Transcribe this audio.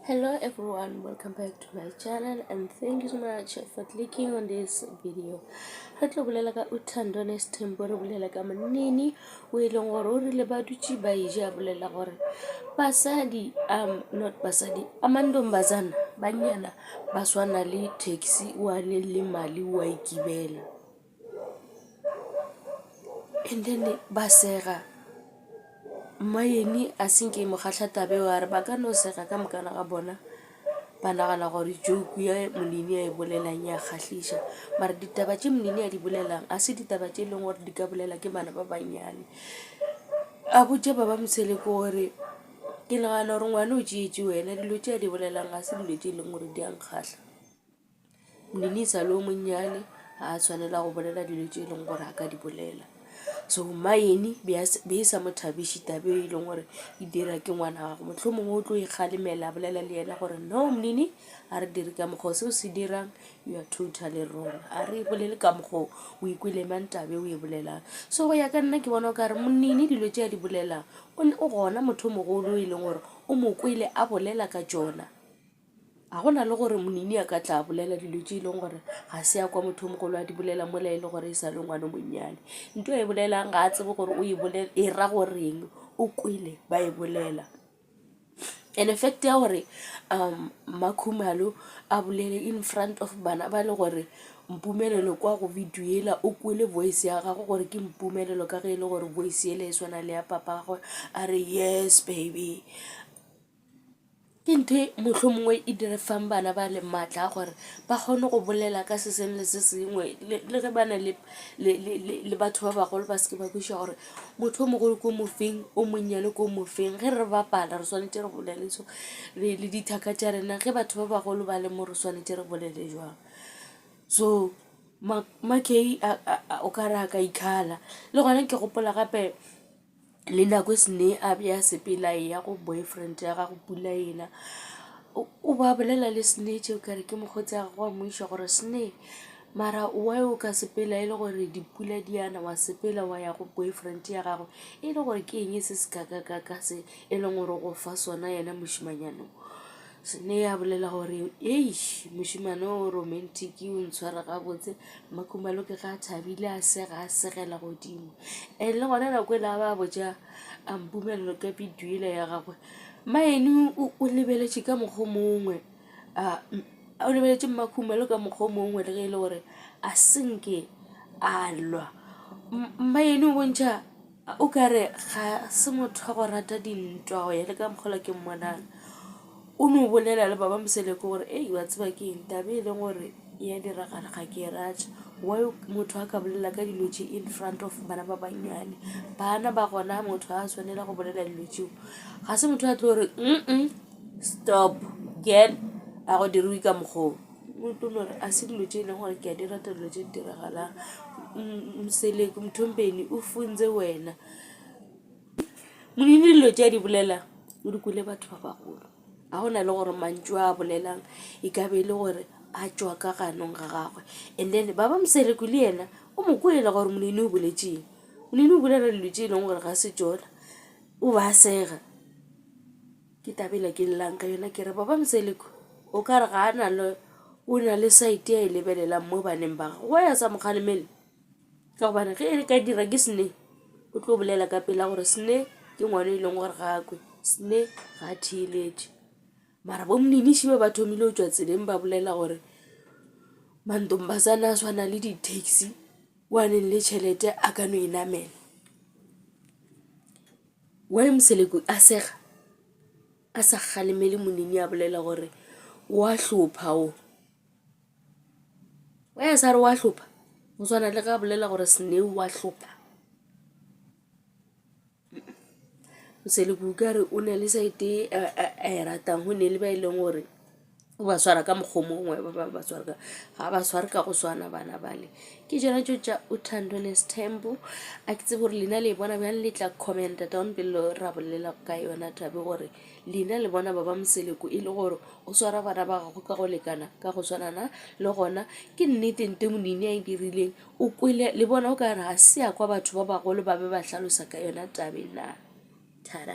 Hello everyone, welcome back to my channel and thank you so much for clicking on this video. Re tlo bolela ka Uthando Nesthembu, re bolela ka monini o eleng gore o rile ba dutse ba ija bolela gore basadi not basadi amantombazana banyana ba swana le taxi wa le mali wa ikibela, and then ba sega maeni a senke mogahla tabe wa re ba ka no sega ka mokana ga bona ba nagana gore joke ya monini a e bolelang ya kgahliša, mara ditaba tše monini a di bolelang a se ditaba tše e leng gore di ka bolela ke bana ba banyane. A botša ba mosele ke gore ke nagana gore ngwane o tšeetše wena, dilo tše a di bolelang ga se dilo tše e leng gore di a nkgahla. Monini sa le o monnyane a tshwanela go bolela dilo tše e leng gore a ka di bolela, so maeni be e sa mothabiši tabe e leng gore e dira ke ngwana gago. Motlho mongwe o tlo ikgalemela a bolela le yena gore no monini a re dire ka mokgwa seo se dirang, you are totally wrong, a re bolele ka mokgwa o ikwele mang tabe o e bolelang. So go ya ka nna ke bona o ka re monini dilo tše a di bolelang o gona motho mogolo e leng gore o mo kwele a bolela ka tšona. A gona le gore monini a ka tla a bolela dilo tše e leng gore ga se ya kwa motho mogolo a di bolela mola e le gore e sa le ngwana monnyane. Nto e bolelang ga a tsebe gore o e ra goreng o kwele ba e bolela. And effect ya gore Makhumalo a bolele in front of bana ba le gore Mpumelelo kwa go video ela o kwele voice ya gagwe gore ke Mpumelelo ka ge e le gore voice ele e swana le ya papa gagwe a re yes baby. Ke ntho motlho mongwe e dire fang bana ba le maatla gore ba kgone go bolela ka se sengwe le se sengwe le ge bana le batho ba bagolo ba seke ba kweša gore motho o mogolo ko mofeng o monnyane ko mofeng. Ge re bapala re swanetse re bolele so le dithaka tša rena, ge batho ba bagolo ba le mo re swanetse re bolele jwang. So Makei o ka re a ka ikhala le gona ke gopola gape le nako e Sne a bea sepela ya go boyfriend ya ga go Pula ena o ba bolela le Sne tšeo kare ke mokgotsi ya go moiša gore Sne mara wa o ka sepela e le gore dipula di ana wa sepela wa ya go boyfriend ya gago e le gore ke eng se se ka se e leng gore go fa sona yena mošimanyana. Sne a bolela gore mošimane o romantic o ntshwara gabotse. Makhumalo ke ga a thabile a segela godimo and le gona nako e la ba botša Mpumelelo ka video ele ya gagwe maeni o lebeletše ka mokgwa mongwe o lebeletše Makhumalo ka mokgwa mongwe le ge e le gore a senke a lwa. Maeni o bontšha o kare ga se motho wa go rata dintwa go ya le ka mokgwa ke mmonang. O no bolela le baba mosele ke gore wa tseba ke eng tabe e leng gore ya diragala ga ke rata wa motho a ka bolela ka dilo tše in front of bana ba banyane. Bana ba gona motho a tshwanela go bolela dilo tšeo ga se motho a tlo gore stop get a go diriwe ka mokgwa motho gore a se dilo tše e leng gore ke a di rata dilo tše di diragalang. Mosele Mthombeni o funze wena monini dilo tše a di bolela o di kwele batho ba bagolo. A gona le gore mantšu a bolelang e ka be le gore a tšwa ka ganong ga gagwe and then baba Moseleku le yena o mo kwele gore monini o boletšeng. Monini o bolela dilo tše e leng gore ga se tšona o ba sega. Ke tabela ke llang ka yona ke re baba Moseleku o ka re ga o na le site ya e lebelelang mo baneng ba gagwe wa ya sa mokgalemele ka gobane ge e ka dira ke Sne o tlo bolela ka pela gore Sne ke ngwane e leng gore ga akwe Sne ga a theeletše. Mara bo monini šiba ba thomile o tšwa tseleng ba bolela gore mantombazana a swana le di-taxi wa neng le tšhelete a ka no e namela. Wa Moseleku a sega a sa kgalemele monini a bolela gore wa hlopha o wa ya sa re wa hlopha go swana le ga bolela gore Sne wa hlopha. Moseleku ka re o na le saete a e ratang go ne le ba e leng gore o ba swara ka mokgwa mongwe ga ba sware ka go swana bana bale. Ke jona tšo tša Uthando Nesthembu a ke tsebe gore lena le bona bjang le tla commenta down below ra bolela ka yona tabe gore lena le bona baba Moseleku e le gore o swara bana ba gago ka go lekana ka go swanana le gona ke nnete monini a e dirileng o kwele le bona o ka re ga se ya kwa batho ba bagolo ba be ba hlalosa ka yona tabe na. Ta-da.